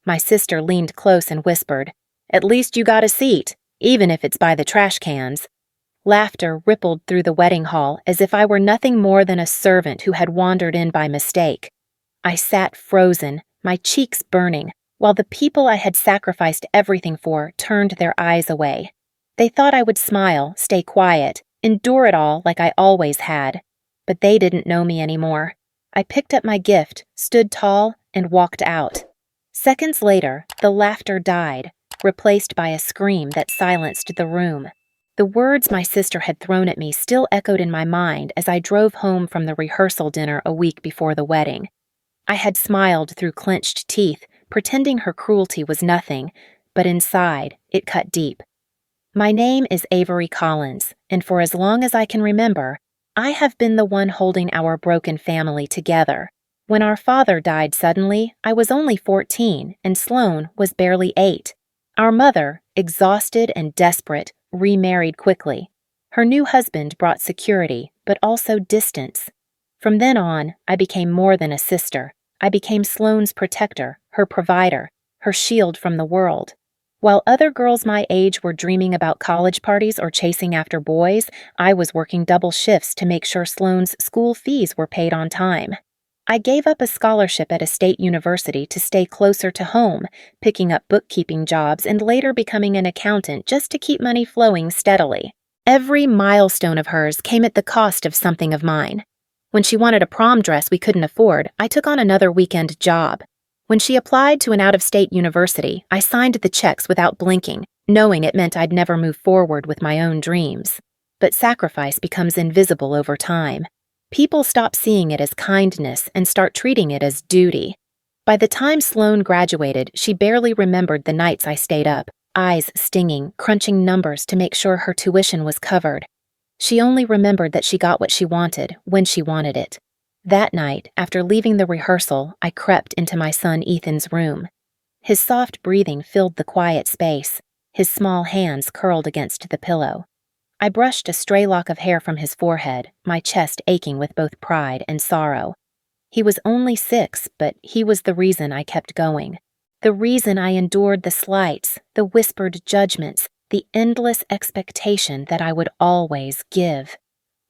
My sister leaned close and whispered, "At least you got a seat, even if it's by the trash cans." Laughter rippled through the wedding hall as if I were nothing more than a servant who had wandered in by mistake. I sat frozen, my cheeks burning, while the people I had sacrificed everything for turned their eyes away. They thought I would smile, stay quiet, endure it all like I always had. But they didn't know me anymore. I picked up my gift, stood tall, and walked out. Seconds later, the laughter died, replaced by a scream that silenced the room. The words my sister had thrown at me still echoed in my mind as I drove home from the rehearsal dinner a week before the wedding. I had smiled through clenched teeth, pretending her cruelty was nothing, but inside, it cut deep. My name is Avery Collins, and for as long as I can remember, I have been the one holding our broken family together. When our father died suddenly, I was only 14, and Sloane was barely 8. Our mother, exhausted and desperate, remarried quickly. Her new husband brought security, but also distance. From then on, I became more than a sister. I became Sloane's protector, her provider, her shield from the world. While other girls my age were dreaming about college parties or chasing after boys, I was working double shifts to make sure Sloane's school fees were paid on time. I gave up a scholarship at a state university to stay closer to home, picking up bookkeeping jobs and later becoming an accountant just to keep money flowing steadily. Every milestone of hers came at the cost of something of mine. When she wanted a prom dress we couldn't afford, I took on another weekend job. When she applied to an out-of-state university, I signed the checks without blinking, knowing it meant I'd never move forward with my own dreams. But sacrifice becomes invisible over time. People stop seeing it as kindness and start treating it as duty. By the time Sloane graduated, she barely remembered the nights I stayed up, eyes stinging, crunching numbers to make sure her tuition was covered. She only remembered that she got what she wanted when she wanted it. That night, after leaving the rehearsal, I crept into my son Ethan's room. His soft breathing filled the quiet space, his small hands curled against the pillow. I brushed a stray lock of hair from his forehead, my chest aching with both pride and sorrow. He was only 6, but he was the reason I kept going. The reason I endured the slights, the whispered judgments, the endless expectation that I would always give.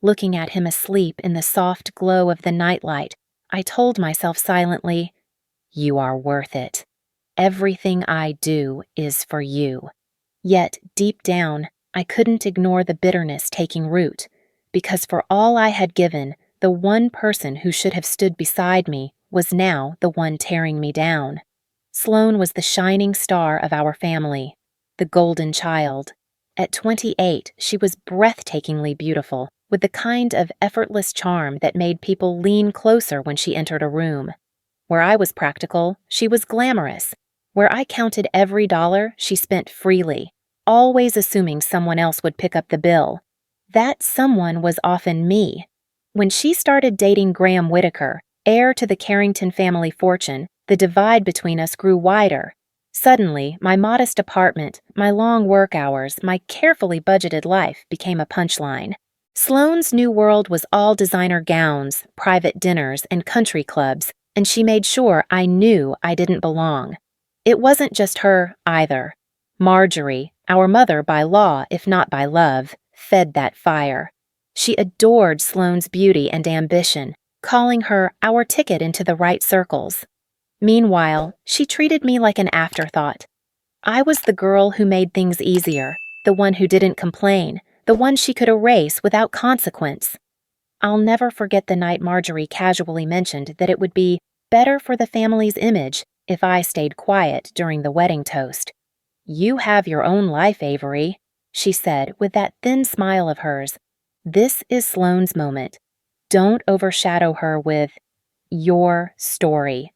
Looking at him asleep in the soft glow of the nightlight, I told myself silently, "You are worth it. Everything I do is for you." Yet, deep down, I couldn't ignore the bitterness taking root, because for all I had given, the one person who should have stood beside me was now the one tearing me down. Sloane was the shining star of our family, the golden child. At 28, she was breathtakingly beautiful, with the kind of effortless charm that made people lean closer when she entered a room. Where I was practical, she was glamorous. Where I counted every dollar, she spent freely, always assuming someone else would pick up the bill. That someone was often me. When she started dating Graham Whitaker, heir to the Carrington family fortune, the divide between us grew wider. Suddenly, my modest apartment, my long work hours, my carefully budgeted life became a punchline. Sloane's new world was all designer gowns, private dinners, and country clubs, and she made sure I knew I didn't belong. It wasn't just her, either. Marjorie, our mother by law if not by love, fed that fire. She adored Sloane's beauty and ambition, calling her our ticket into the right circles. Meanwhile, she treated me like an afterthought. I was the girl who made things easier, the one who didn't complain, the one she could erase without consequence. I'll never forget the night Marjorie casually mentioned that it would be better for the family's image if I stayed quiet during the wedding toast. "You have your own life, Avery," she said with that thin smile of hers. "This is Sloane's moment. Don't overshadow her with your story."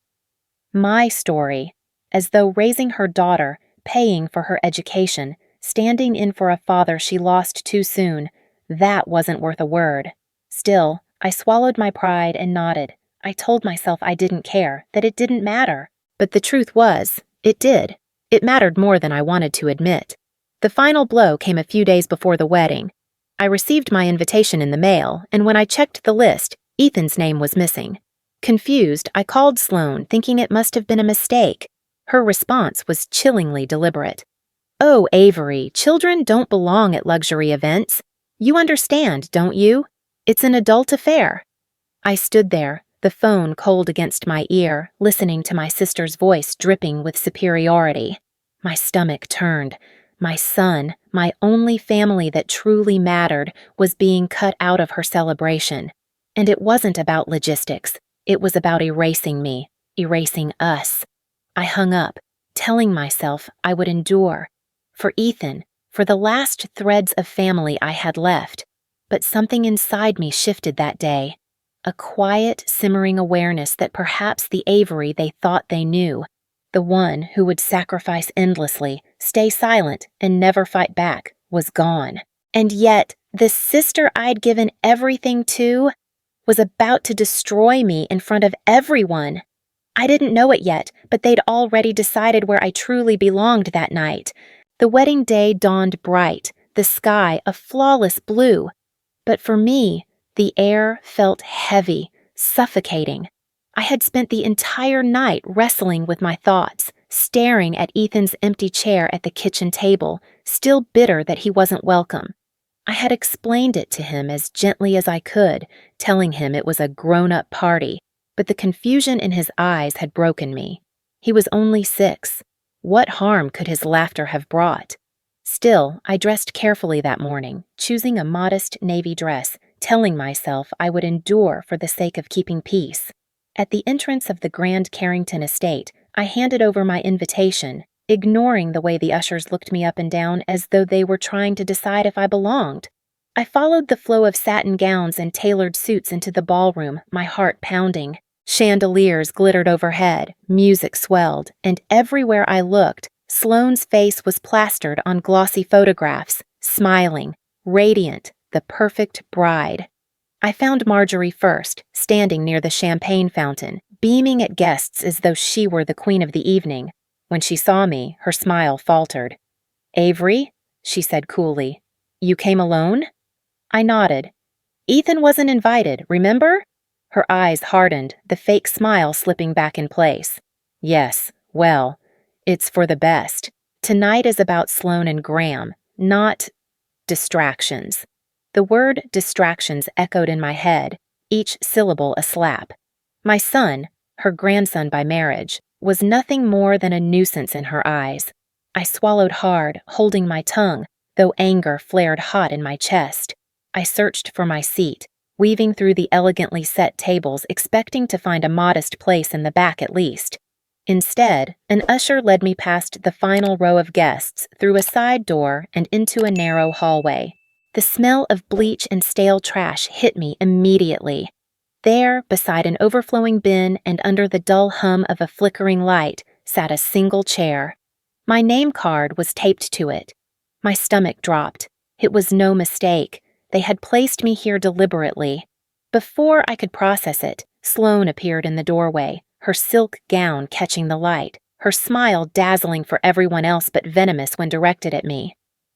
My story, as though raising her daughter, paying for her education, standing in for a father she lost too soon, that wasn't worth a word. Still, I swallowed my pride and nodded. I told myself I didn't care, that it didn't matter. But the truth was, it did. It mattered more than I wanted to admit. The final blow came a few days before the wedding. I received my invitation in the mail, and when I checked the list, Ethan's name was missing. Confused, I called Sloane, thinking it must have been a mistake. Her response was chillingly deliberate. "Oh, Avery, children don't belong at luxury events. You understand, don't you? It's an adult affair." I stood there, the phone cold against my ear, listening to my sister's voice dripping with superiority. My stomach turned. My son, my only family that truly mattered, was being cut out of her celebration. And it wasn't about logistics. It was about erasing me, erasing us. I hung up, telling myself I would endure. For Ethan, for the last threads of family I had left. But something inside me shifted that day. A quiet, simmering awareness that perhaps the Avery they thought they knew, the one who would sacrifice endlessly, stay silent, and never fight back, was gone. And yet, the sister I'd given everything to was about to destroy me in front of everyone. I didn't know it yet, but they'd already decided where I truly belonged that night. The wedding day dawned bright, the sky a flawless blue. But for me, the air felt heavy, suffocating. I had spent the entire night wrestling with my thoughts, staring at Ethan's empty chair at the kitchen table, still bitter that he wasn't welcome. I had explained it to him as gently as I could, telling him it was a grown-up party, but the confusion in his eyes had broken me. He was only 6. What harm could his laughter have brought? Still, I dressed carefully that morning, choosing a modest navy dress, telling myself I would endure for the sake of keeping peace. At the entrance of the Grand Carrington estate, I handed over my invitation, ignoring the way the ushers looked me up and down as though they were trying to decide if I belonged. I followed the flow of satin gowns and tailored suits into the ballroom, my heart pounding. Chandeliers glittered overhead, music swelled, and everywhere I looked, Sloane's face was plastered on glossy photographs, smiling, radiant, the perfect bride. I found Marjorie first, standing near the champagne fountain, beaming at guests as though she were the queen of the evening. When she saw me, her smile faltered. "Avery," she said coolly, "you came alone?" I nodded. "Ethan wasn't invited, remember?" Her eyes hardened, the fake smile slipping back in place. "Yes, well, it's for the best. Tonight is about Sloane and Graham, not distractions." The word distractions echoed in my head, each syllable a slap. My son, her grandson by marriage, was nothing more than a nuisance in her eyes. I swallowed hard, holding my tongue, though anger flared hot in my chest. I searched for my seat, weaving through the elegantly set tables, expecting to find a modest place in the back at least. Instead, an usher led me past the final row of guests, through a side door and into a narrow hallway. The smell of bleach and stale trash hit me immediately. There, beside an overflowing bin and under the dull hum of a flickering light, sat a single chair. My name card was taped to it. My stomach dropped. It was no mistake. They had placed me here deliberately. Before I could process it, Sloane appeared in the doorway, her silk gown catching the light, her smile dazzling for everyone else but venomous when directed at me.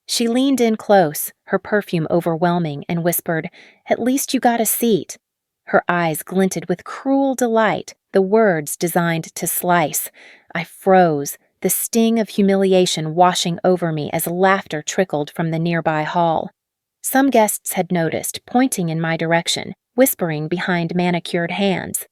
She leaned in close, her perfume overwhelming, and whispered, "At least you got a seat." Her eyes glinted with cruel delight, the words designed to slice. I froze, the sting of humiliation washing over me as laughter trickled from the nearby hall. Some guests had noticed, pointing in my direction, whispering behind manicured hands.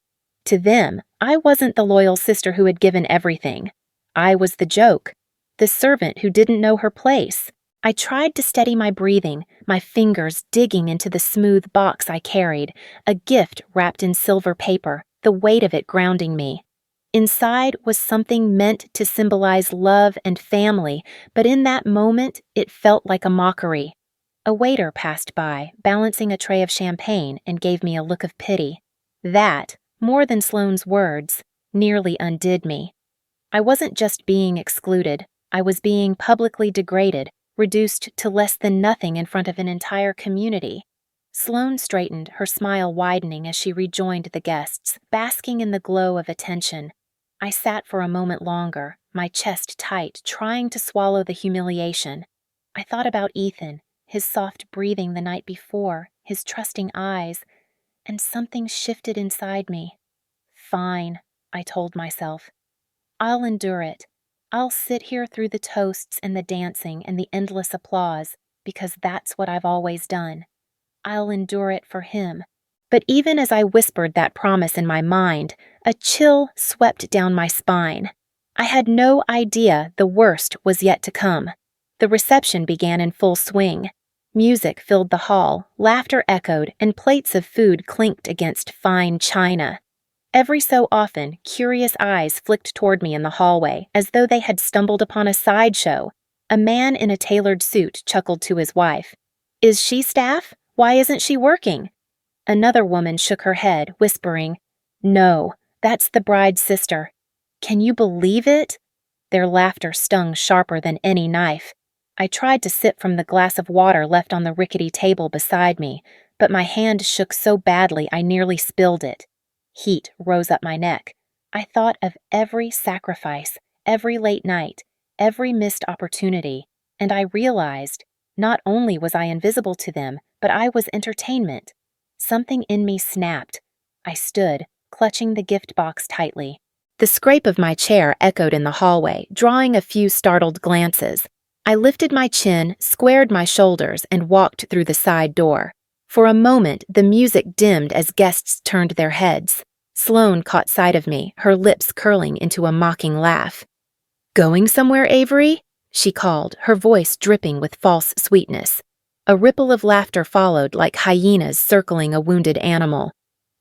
To them, I wasn't the loyal sister who had given everything. I was the joke, the servant who didn't know her place. I tried to steady my breathing, my fingers digging into the smooth box I carried, a gift wrapped in silver paper, the weight of it grounding me. Inside was something meant to symbolize love and family, but in that moment it felt like a mockery. A waiter passed by, balancing a tray of champagne, and gave me a look of pity. That, more than Sloane's words, nearly undid me. I wasn't just being excluded, I was being publicly degraded, reduced to less than nothing in front of an entire community. Sloane straightened, her smile widening as she rejoined the guests, basking in the glow of attention. I sat for a moment longer, my chest tight, trying to swallow the humiliation. I thought about Ethan, his soft breathing the night before, his trusting eyes, and something shifted inside me. "Fine," I told myself. "I'll endure it. I'll sit here through the toasts and the dancing and the endless applause, because that's what I've always done. I'll endure it for him. But even as I whispered that promise in my mind, a chill swept down my spine. I had no idea the worst was yet to come. The reception began in full swing. Music filled the hall, laughter echoed, and plates of food clinked against fine china. Every so often, curious eyes flicked toward me in the hallway, as though they had stumbled upon a sideshow. A man in a tailored suit chuckled to his wife. "Is she staff? Why isn't she working?" Another woman shook her head, whispering, "No, that's the bride's sister." "Can you believe it?" Their laughter stung sharper than any knife. I tried to sip from the glass of water left on the rickety table beside me, but my hand shook so badly I nearly spilled it. Heat rose up my neck. I thought of every sacrifice, every late night, every missed opportunity, and I realized not only was I invisible to them, but I was entertainment. Something in me snapped. I stood, clutching the gift box tightly. The scrape of my chair echoed in the hallway, drawing a few startled glances. I lifted my chin, squared my shoulders, and walked through the side door. For a moment, the music dimmed as guests turned their heads. Sloane caught sight of me, her lips curling into a mocking laugh. "Going somewhere, Avery?" she called, her voice dripping with false sweetness. A ripple of laughter followed, like hyenas circling a wounded animal.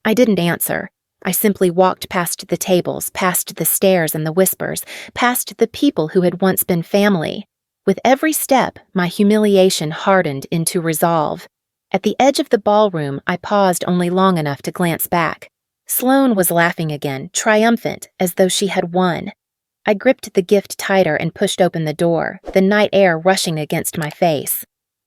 I didn't answer. I simply walked past the tables, past the stares and the whispers, past the people who had once been family. With every step, my humiliation hardened into resolve. At the edge of the ballroom, I paused only long enough to glance back. Sloane was laughing again, triumphant, as though she had won. I gripped the gift tighter and pushed open the door, the night air rushing against my face.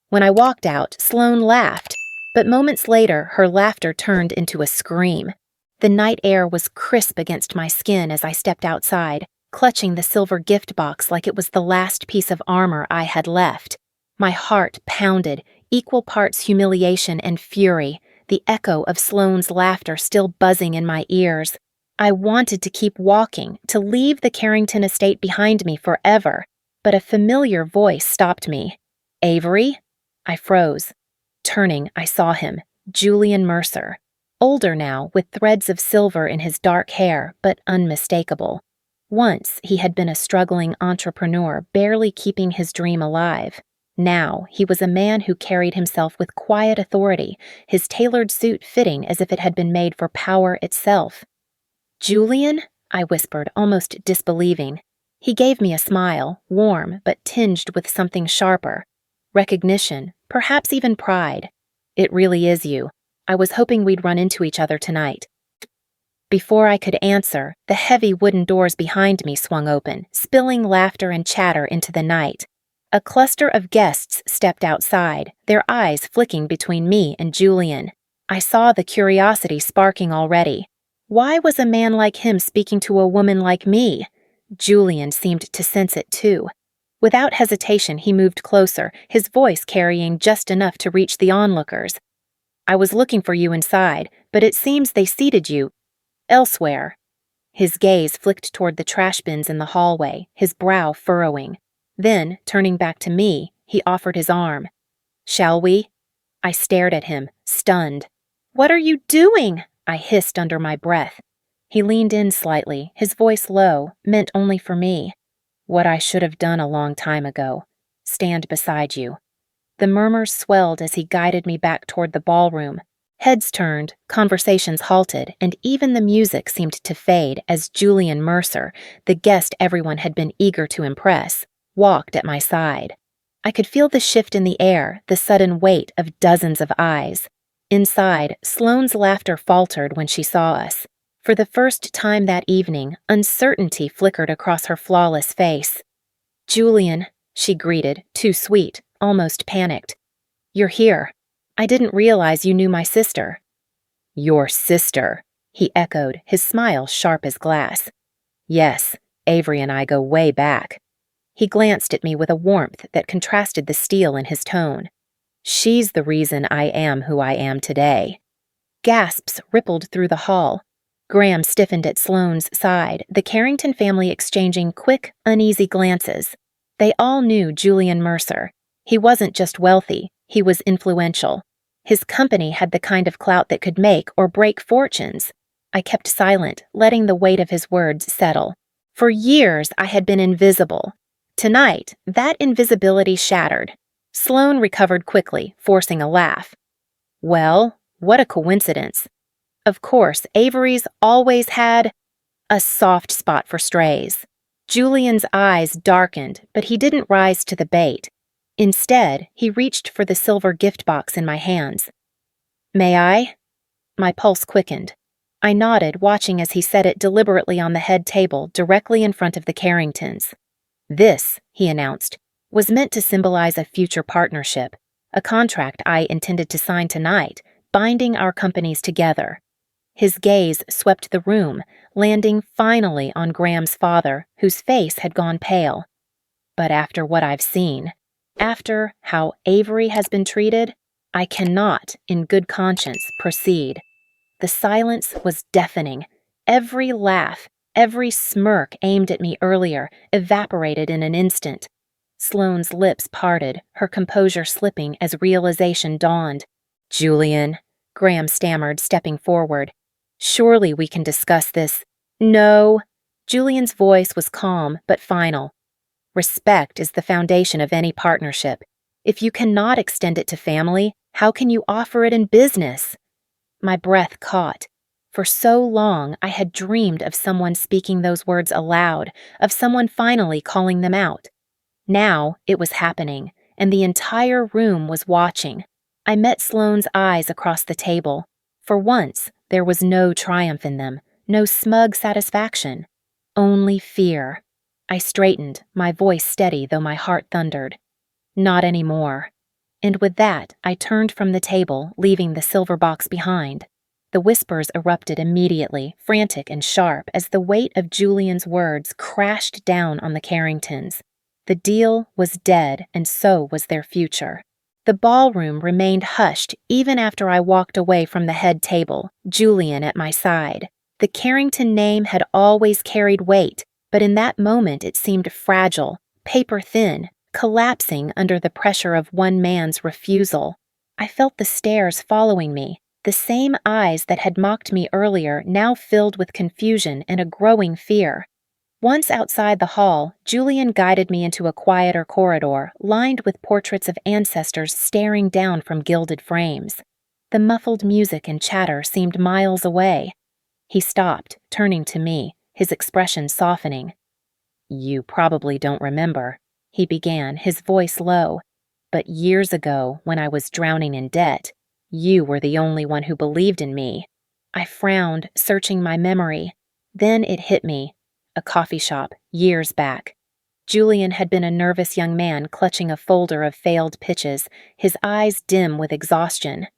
When I walked out, Sloane laughed, but moments later, her laughter turned into a scream. The night air was crisp against my skin as I stepped outside, clutching the silver gift box like it was the last piece of armor I had left. My heart pounded, equal parts humiliation and fury, the echo of Sloane's laughter still buzzing in my ears. I wanted to keep walking, to leave the Carrington estate behind me forever, but a familiar voice stopped me. "Avery?" I froze. Turning, I saw him, Julian Mercer. Older now, with threads of silver in his dark hair, but unmistakable. Once, he had been a struggling entrepreneur, barely keeping his dream alive. Now, he was a man who carried himself with quiet authority, his tailored suit fitting as if it had been made for power itself. "Julian?" I whispered, almost disbelieving. He gave me a smile, warm but tinged with something sharper. Recognition, perhaps even pride. "It really is you. I was hoping we'd run into each other tonight." Before I could answer, the heavy wooden doors behind me swung open, spilling laughter and chatter into the night. A cluster of guests stepped outside, their eyes flicking between me and Julian. I saw the curiosity sparking already. Why was a man like him speaking to a woman like me? Julian seemed to sense it too. Without hesitation, he moved closer, his voice carrying just enough to reach the onlookers. "I was looking for you inside, but it seems they seated you elsewhere." His gaze flicked toward the trash bins in the hallway, his brow furrowing. Then, turning back to me, he offered his arm. "Shall we?" I stared at him, stunned. "What are you doing?" I hissed under my breath. He leaned in slightly, his voice low, meant only for me. "What I should have done a long time ago. Stand beside you." The murmurs swelled as he guided me back toward the ballroom. Heads turned, conversations halted, and even the music seemed to fade as Julian Mercer, the guest everyone had been eager to impress, walked at my side. I could feel the shift in the air, the sudden weight of dozens of eyes. Inside, Sloane's laughter faltered when she saw us. For the first time that evening, uncertainty flickered across her flawless face. "Julian," she greeted, too sweet, almost panicked. "You're here. I didn't realize you knew my sister." "Your sister," he echoed, his smile sharp as glass. "Yes, Avery and I go way back." He glanced at me with a warmth that contrasted the steel in his tone. "She's the reason I am who I am today." Gasps rippled through the hall. Graham stiffened at Sloane's side, the Carrington family exchanging quick, uneasy glances. They all knew Julian Mercer. He wasn't just wealthy, he was influential. His company had the kind of clout that could make or break fortunes. I kept silent, letting the weight of his words settle. For years, I had been invisible. Tonight, that invisibility shattered. Sloane recovered quickly, forcing a laugh. Well, what a coincidence. Of course, Avery's always had a soft spot for strays. Julian's eyes darkened, but he didn't rise to the bait. Instead, he reached for the silver gift box in my hands. May I? My pulse quickened. I nodded, watching as he set it deliberately on the head table directly in front of the Carringtons. This, he announced, was meant to symbolize a future partnership, a contract I intended to sign tonight, binding our companies together. His gaze swept the room, landing finally on Graham's father, whose face had gone pale. But after what I've seen, after how Avery has been treated, I cannot, in good conscience, proceed. The silence was deafening. Every laugh, every smirk aimed at me earlier evaporated in an instant. Sloane's lips parted, her composure slipping as realization dawned. Julian, Graham stammered, stepping forward. Surely we can discuss this. No. Julian's voice was calm but final. Respect is the foundation of any partnership. If you cannot extend it to family, how can you offer it in business? My breath caught. For so long, I had dreamed of someone speaking those words aloud, of someone finally calling them out. Now it was happening, and the entire room was watching. I met Sloane's eyes across the table. For once, there was no triumph in them, no smug satisfaction, only fear. I straightened, my voice steady though my heart thundered. Not anymore. And with that, I turned from the table, leaving the silver box behind. The whispers erupted immediately, frantic and sharp, as the weight of Julian's words crashed down on the Carringtons. The deal was dead, and so was their future. The ballroom remained hushed even after I walked away from the head table, Julian at my side. The Carrington name had always carried weight, but in that moment it seemed fragile, paper-thin, collapsing under the pressure of one man's refusal. I felt the stares following me, the same eyes that had mocked me earlier now filled with confusion and a growing fear. Once outside the hall, Julian guided me into a quieter corridor lined with portraits of ancestors staring down from gilded frames. The muffled music and chatter seemed miles away. He stopped, turning to me, his expression softening. You probably don't remember, he began, his voice low. But years ago, when I was drowning in debt, you were the only one who believed in me. I frowned, searching my memory. Then it hit me. A coffee shop, years back. Julian had been a nervous young man clutching a folder of failed pitches, his eyes dim with exhaustion.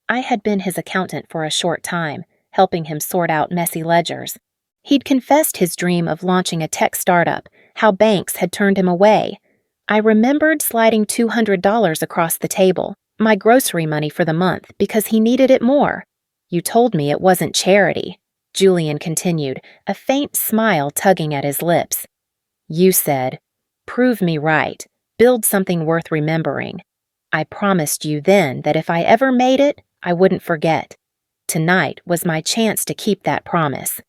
I had been his accountant for a short time, helping him sort out messy ledgers. He'd confessed his dream of launching a tech startup, how banks had turned him away. I remembered sliding $200 across the table, my grocery money for the month, because he needed it more. You told me it wasn't charity, Julian continued, a faint smile tugging at his lips. You said, prove me right, build something worth remembering. I promised you then that if I ever made it, I wouldn't forget. Tonight was my chance to keep that promise.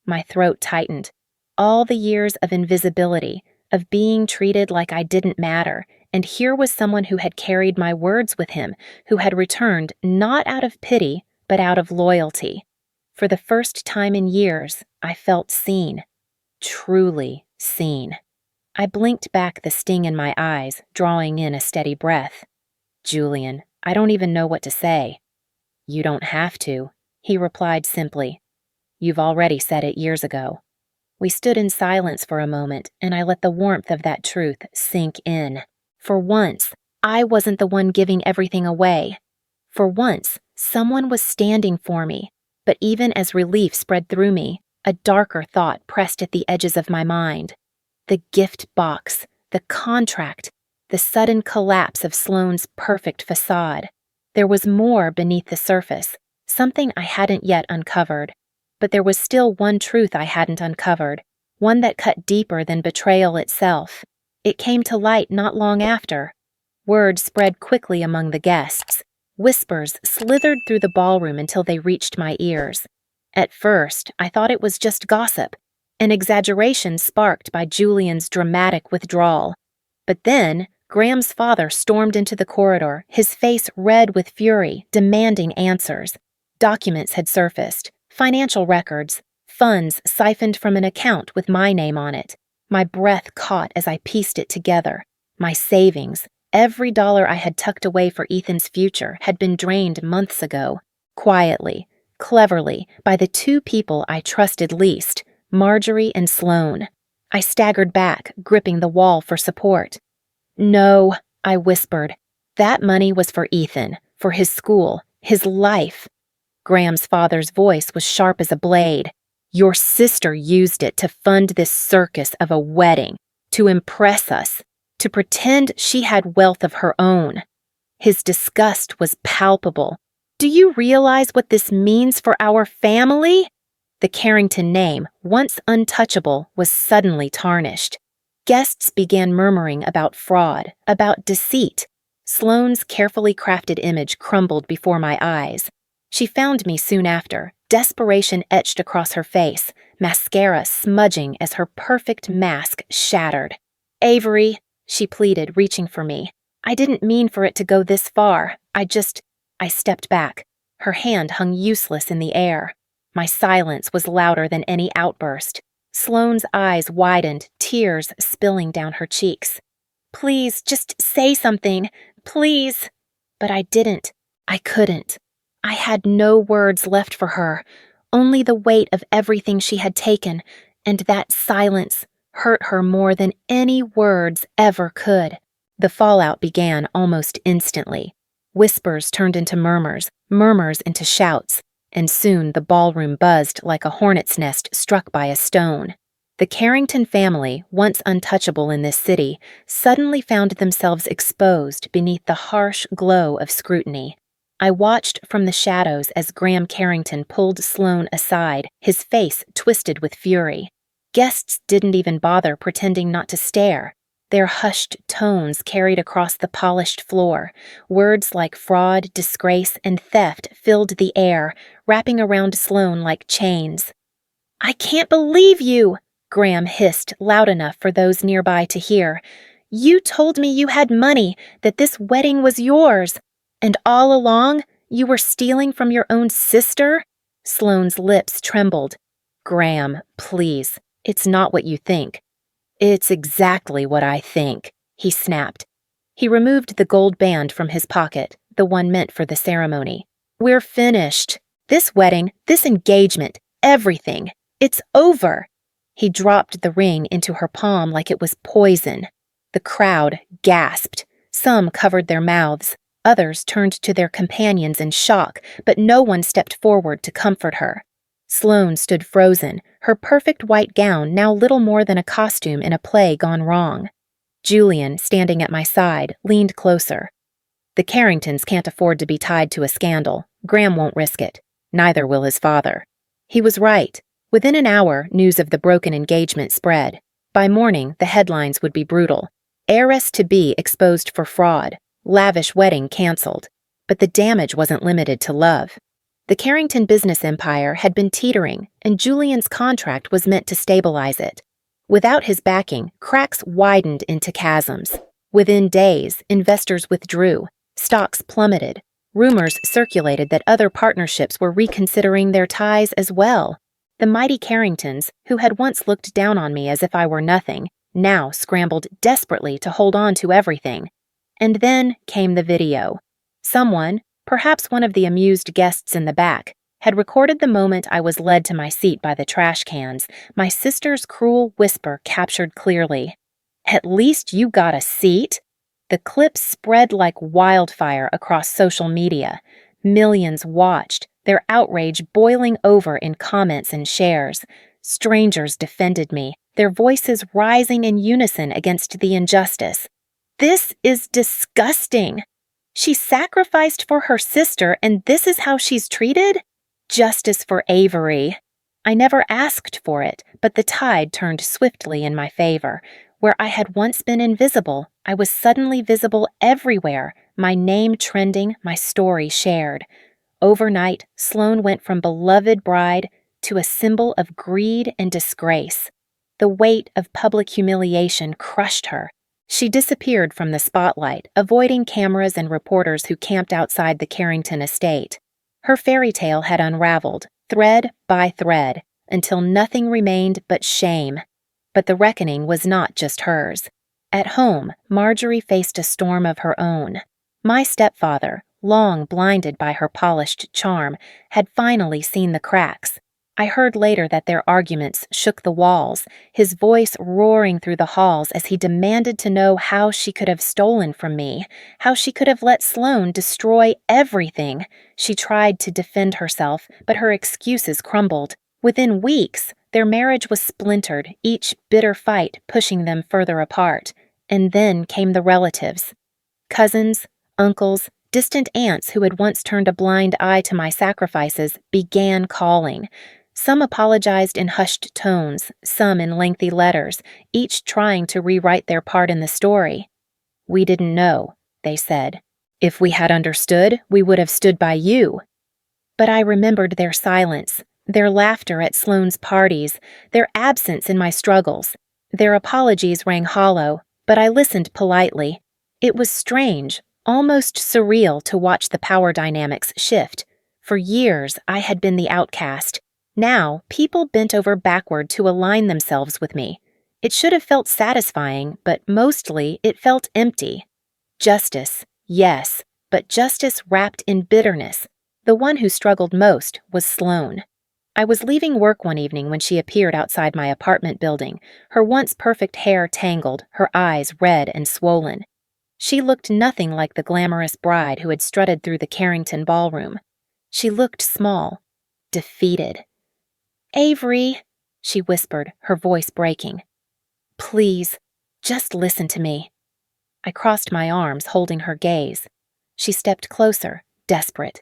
My throat tightened. All the years of invisibility, of being treated like I didn't matter, and here was someone who had carried my words with him, who had returned not out of pity, but out of loyalty. For the first time in years, I felt seen. Truly seen. I blinked back the sting in my eyes, drawing in a steady breath. Julian, I don't even know what to say. You don't have to, he replied simply. You've already said it years ago. We stood in silence for a moment, and I let the warmth of that truth sink in. For once, I wasn't the one giving everything away. For once, someone was standing for me. But even as relief spread through me, a darker thought pressed at the edges of my mind. The gift box, the contract, the sudden collapse of Sloane's perfect facade. There was more beneath the surface, something I hadn't yet uncovered. but there was still one truth I hadn't uncovered, one that cut deeper than betrayal itself. It came to light not long after. Word spread quickly among the guests. Whispers slithered through the ballroom until they reached my ears. At first, I thought it was just gossip, an exaggeration sparked by Julian's dramatic withdrawal. But then, Graham's father stormed into the corridor, his face red with fury, demanding answers. Documents had surfaced, financial records, funds siphoned from an account with my name on it. My breath caught as I pieced it together. My savings, every dollar I had tucked away for Ethan's future, had been drained months ago. Quietly, cleverly, by the two people I trusted least, Marjorie and Sloane. I staggered back, gripping the wall for support. "No," I whispered. "That money was for Ethan, for his school, his life." Graham's father's voice was sharp as a blade. "Your sister used it to fund this circus of a wedding, to impress us, to pretend she had wealth of her own." His disgust was palpable. "Do you realize what this means for our family?" The Carrington name, once untouchable, was suddenly tarnished. Guests began murmuring about fraud, about deceit. Sloane's carefully crafted image crumbled before my eyes. She found me soon after, desperation etched across her face, mascara smudging as her perfect mask shattered. "Avery," she pleaded, reaching for me. "I didn't mean for it to go this far. I stepped back. Her hand hung useless in the air. My silence was louder than any outburst. Sloane's eyes widened, tears spilling down her cheeks. "Please, just say something. Please." But I didn't. I couldn't. I had no words left for her, only the weight of everything she had taken, and that silence hurt her more than any words ever could. The fallout began almost instantly. Whispers turned into murmurs, murmurs into shouts, and soon the ballroom buzzed like a hornet's nest struck by a stone. The Carrington family, once untouchable in this city, suddenly found themselves exposed beneath the harsh glow of scrutiny. I watched from the shadows as Graham Carrington pulled Sloane aside, his face twisted with fury. Guests didn't even bother pretending not to stare. Their hushed tones carried across the polished floor. Words like fraud, disgrace, and theft filled the air, wrapping around Sloane like chains. "I can't believe you!" Graham hissed loud enough for those nearby to hear. "You told me you had money, that this wedding was yours. And all along, you were stealing from your own sister?" Sloane's lips trembled. "Graham, please, it's not what you think." "It's exactly what I think," he snapped. He removed the gold band from his pocket, the one meant for the ceremony. "We're finished. This wedding, this engagement, everything. It's over." He dropped the ring into her palm like it was poison. The crowd gasped. Some covered their mouths. Others turned to their companions in shock, but no one stepped forward to comfort her. Sloane stood frozen, her perfect white gown now little more than a costume in a play gone wrong. Julian, standing at my side, leaned closer. "The Carringtons can't afford to be tied to a scandal. Graham won't risk it. Neither will his father." He was right. Within an hour, news of the broken engagement spread. By morning, the headlines would be brutal. Heiress-to-be exposed for fraud. Lavish wedding canceled. But the damage wasn't limited to love. The Carrington business empire had been teetering, and Julian's contract was meant to stabilize it. Without his backing, cracks widened into chasms. Within days, investors withdrew. Stocks plummeted. Rumors circulated that other partnerships were reconsidering their ties as well. The mighty Carringtons, who had once looked down on me as if I were nothing, now scrambled desperately to hold on to everything. And then came the video. Someone, perhaps one of the amused guests in the back, had recorded the moment I was led to my seat by the trash cans, my sister's cruel whisper captured clearly. "At least you got a seat?" The clip spread like wildfire across social media. Millions watched, their outrage boiling over in comments and shares. Strangers defended me, their voices rising in unison against the injustice. "This is disgusting. She sacrificed for her sister, and this is how she's treated? Justice for Avery." I never asked for it, but the tide turned swiftly in my favor. Where I had once been invisible, I was suddenly visible everywhere, my name trending, my story shared. Overnight, Sloane went from beloved bride to a symbol of greed and disgrace. The weight of public humiliation crushed her. She disappeared from the spotlight, avoiding cameras and reporters who camped outside the Carrington estate. Her fairy tale had unraveled, thread by thread, until nothing remained but shame. But the reckoning was not just hers. At home, Marjorie faced a storm of her own. My stepfather, long blinded by her polished charm, had finally seen the cracks. I heard later that their arguments shook the walls, his voice roaring through the halls as he demanded to know how she could have stolen from me, how she could have let Sloane destroy everything. She tried to defend herself, but her excuses crumbled. Within weeks, their marriage was splintered, each bitter fight pushing them further apart. And then came the relatives. Cousins, uncles, distant aunts who had once turned a blind eye to my sacrifices began calling. Some apologized in hushed tones, some in lengthy letters, each trying to rewrite their part in the story. "We didn't know," they said. "If we had understood, we would have stood by you." But I remembered their silence, their laughter at Sloane's parties, their absence in my struggles. Their apologies rang hollow, but I listened politely. It was strange, almost surreal to watch the power dynamics shift. For years, I had been the outcast. Now, people bent over backward to align themselves with me. It should have felt satisfying, but mostly it felt empty. Justice, yes, but justice wrapped in bitterness. The one who struggled most was Sloane. I was leaving work one evening when she appeared outside my apartment building, her once perfect hair tangled, her eyes red and swollen. She looked nothing like the glamorous bride who had strutted through the Carrington ballroom. She looked small, defeated. "Avery," she whispered, her voice breaking. "Please, just listen to me." I crossed my arms, holding her gaze. She stepped closer, desperate.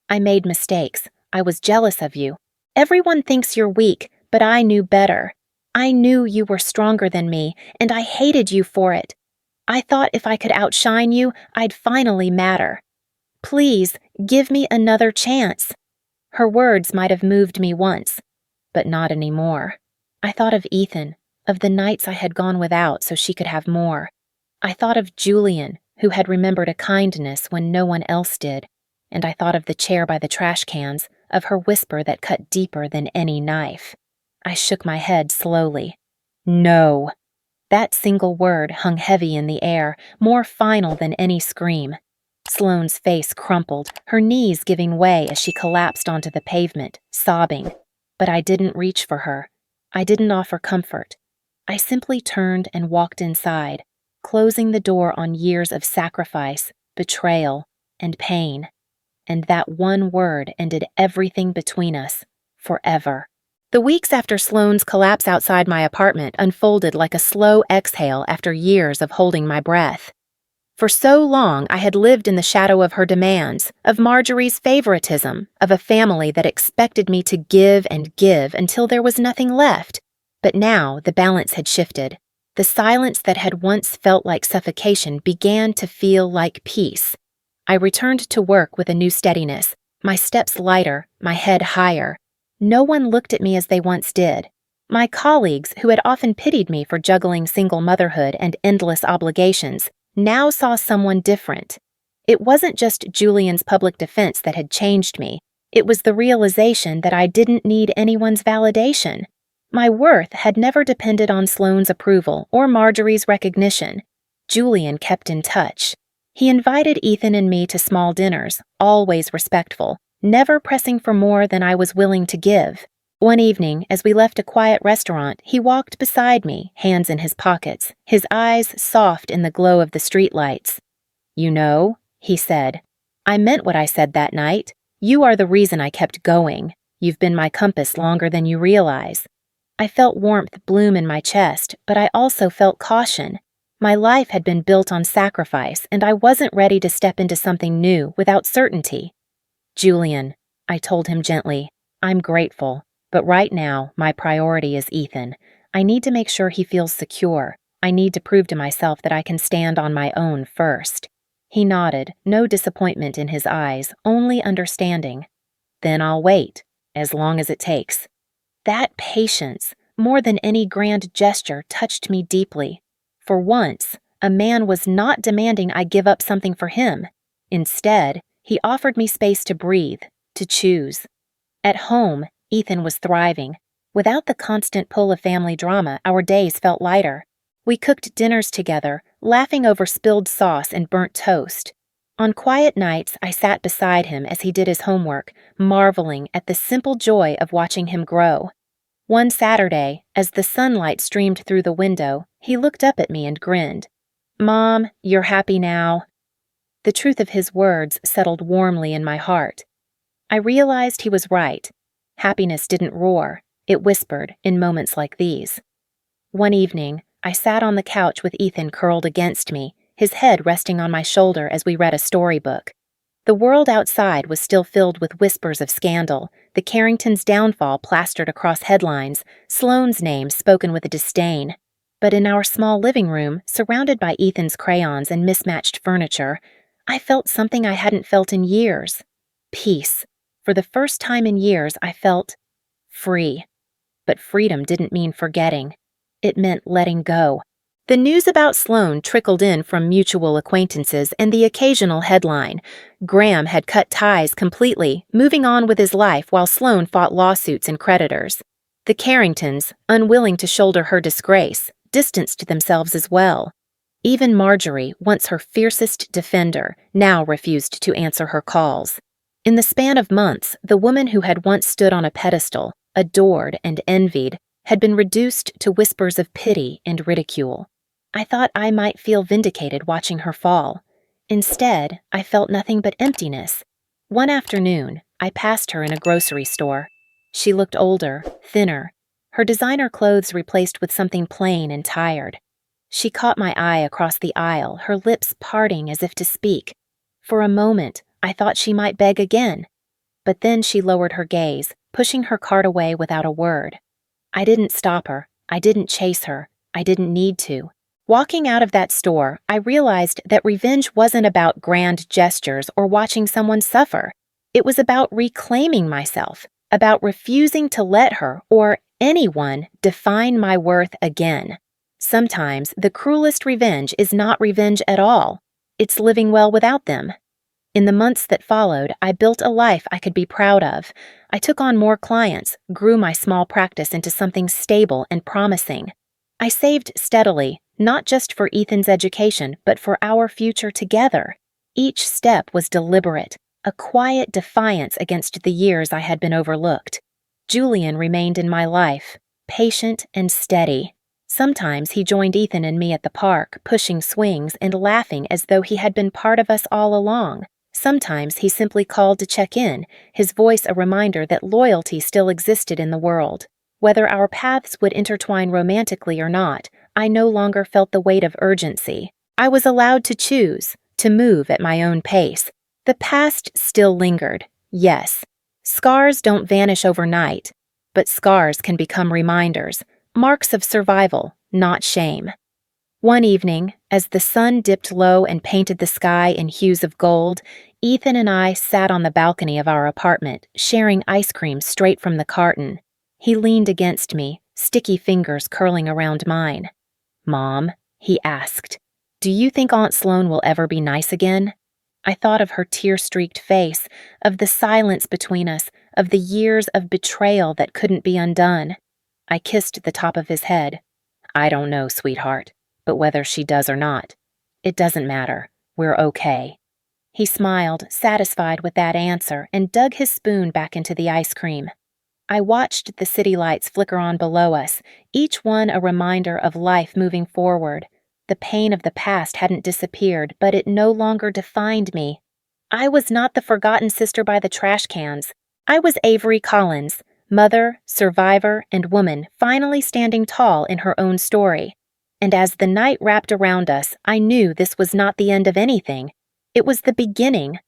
"I made mistakes. I was jealous of you. Everyone thinks you're weak, but I knew better. I knew you were stronger than me, and I hated you for it. I thought if I could outshine you, I'd finally matter. Please, give me another chance." Her words might have moved me once, but not anymore. I thought of Ethan, of the nights I had gone without so she could have more. I thought of Julian, who had remembered a kindness when no one else did, and I thought of the chair by the trash cans, of her whisper that cut deeper than any knife. I shook my head slowly. No. That single word hung heavy in the air, more final than any scream. Sloane's face crumpled, her knees giving way as she collapsed onto the pavement, sobbing. But I didn't reach for her. I didn't offer comfort. I simply turned and walked inside, closing the door on years of sacrifice, betrayal, and pain. And that one word ended everything between us, forever. The weeks after Sloane's collapse outside my apartment unfolded like a slow exhale after years of holding my breath. For so long, I had lived in the shadow of her demands, of Marjorie's favoritism, of a family that expected me to give and give until there was nothing left. But now the balance had shifted. The silence that had once felt like suffocation began to feel like peace. I returned to work with a new steadiness, my steps lighter, my head higher. No one looked at me as they once did. My colleagues, who had often pitied me for juggling single motherhood and endless obligations, now saw someone different. It wasn't just Julian's public defense that had changed me. It was the realization that I didn't need anyone's validation. My worth had never depended on Sloane's approval or Marjorie's recognition. Julian kept in touch. He invited Ethan and me to small dinners, always respectful, never pressing for more than I was willing to give. One evening, as we left a quiet restaurant, he walked beside me, hands in his pockets, his eyes soft in the glow of the streetlights. "You know," he said, "I meant what I said that night. You are the reason I kept going. You've been my compass longer than you realize." I felt warmth bloom in my chest, but I also felt caution. My life had been built on sacrifice, and I wasn't ready to step into something new without certainty. "Julian," I told him gently, "I'm grateful. But right now, my priority is Ethan. I need to make sure he feels secure. I need to prove to myself that I can stand on my own first. He nodded, no disappointment in his eyes, only understanding. Then I'll wait, as long as it takes. That patience, more than any grand gesture, touched me deeply. For once, a man was not demanding I give up something for him. Instead, he offered me space to breathe, to choose. At home, Ethan was thriving. Without the constant pull of family drama, our days felt lighter. We cooked dinners together, laughing over spilled sauce and burnt toast. On quiet nights, I sat beside him as he did his homework, marveling at the simple joy of watching him grow. One Saturday, as the sunlight streamed through the window, he looked up at me and grinned. "Mom, you're happy now." The truth of his words settled warmly in my heart. I realized he was right. Happiness didn't roar, it whispered in moments like these. One evening, I sat on the couch with Ethan curled against me, his head resting on my shoulder as we read a storybook. The world outside was still filled with whispers of scandal, the Carringtons' downfall plastered across headlines, Sloane's name spoken with disdain. But in our small living room, surrounded by Ethan's crayons and mismatched furniture, I felt something I hadn't felt in years. Peace. For the first time in years, I felt free. But freedom didn't mean forgetting. It meant letting go. The news about Sloane trickled in from mutual acquaintances and the occasional headline. Graham had cut ties completely, moving on with his life while Sloane fought lawsuits and creditors. The Carringtons, unwilling to shoulder her disgrace, distanced themselves as well. Even Marjorie, once her fiercest defender, now refused to answer her calls. In the span of months, the woman who had once stood on a pedestal, adored and envied, had been reduced to whispers of pity and ridicule. I thought I might feel vindicated watching her fall. Instead, I felt nothing but emptiness. One afternoon, I passed her in a grocery store. She looked older, thinner, her designer clothes replaced with something plain and tired. She caught my eye across the aisle, her lips parting as if to speak. For a moment, I thought she might beg again. But then she lowered her gaze, pushing her cart away without a word. I didn't stop her. I didn't chase her. I didn't need to. Walking out of that store, I realized that revenge wasn't about grand gestures or watching someone suffer. It was about reclaiming myself, about refusing to let her or anyone define my worth again. Sometimes the cruelest revenge is not revenge at all. It's living well without them. In the months that followed, I built a life I could be proud of. I took on more clients, grew my small practice into something stable and promising. I saved steadily, not just for Ethan's education, but for our future together. Each step was deliberate, a quiet defiance against the years I had been overlooked. Julian remained in my life, patient and steady. Sometimes he joined Ethan and me at the park, pushing swings and laughing as though he had been part of us all along. Sometimes he simply called to check in, his voice a reminder that loyalty still existed in the world. Whether our paths would intertwine romantically or not, I no longer felt the weight of urgency. I was allowed to choose, to move at my own pace. The past still lingered, yes. Scars don't vanish overnight, but scars can become reminders, marks of survival, not shame. One evening, as the sun dipped low and painted the sky in hues of gold, Ethan and I sat on the balcony of our apartment, sharing ice cream straight from the carton. He leaned against me, sticky fingers curling around mine. "Mom," he asked, "do you think Aunt Sloane will ever be nice again?" I thought of her tear-streaked face, of the silence between us, of the years of betrayal that couldn't be undone. I kissed the top of his head. "I don't know, sweetheart. But whether she does or not, it doesn't matter. We're okay." He smiled, satisfied with that answer, and dug his spoon back into the ice cream. I watched the city lights flicker on below us, each one a reminder of life moving forward. The pain of the past hadn't disappeared, but it no longer defined me. I was not the forgotten sister by the trash cans. I was Avery Collins, mother, survivor, and woman, finally standing tall in her own story. And as the night wrapped around us, I knew this was not the end of anything. It was the beginning,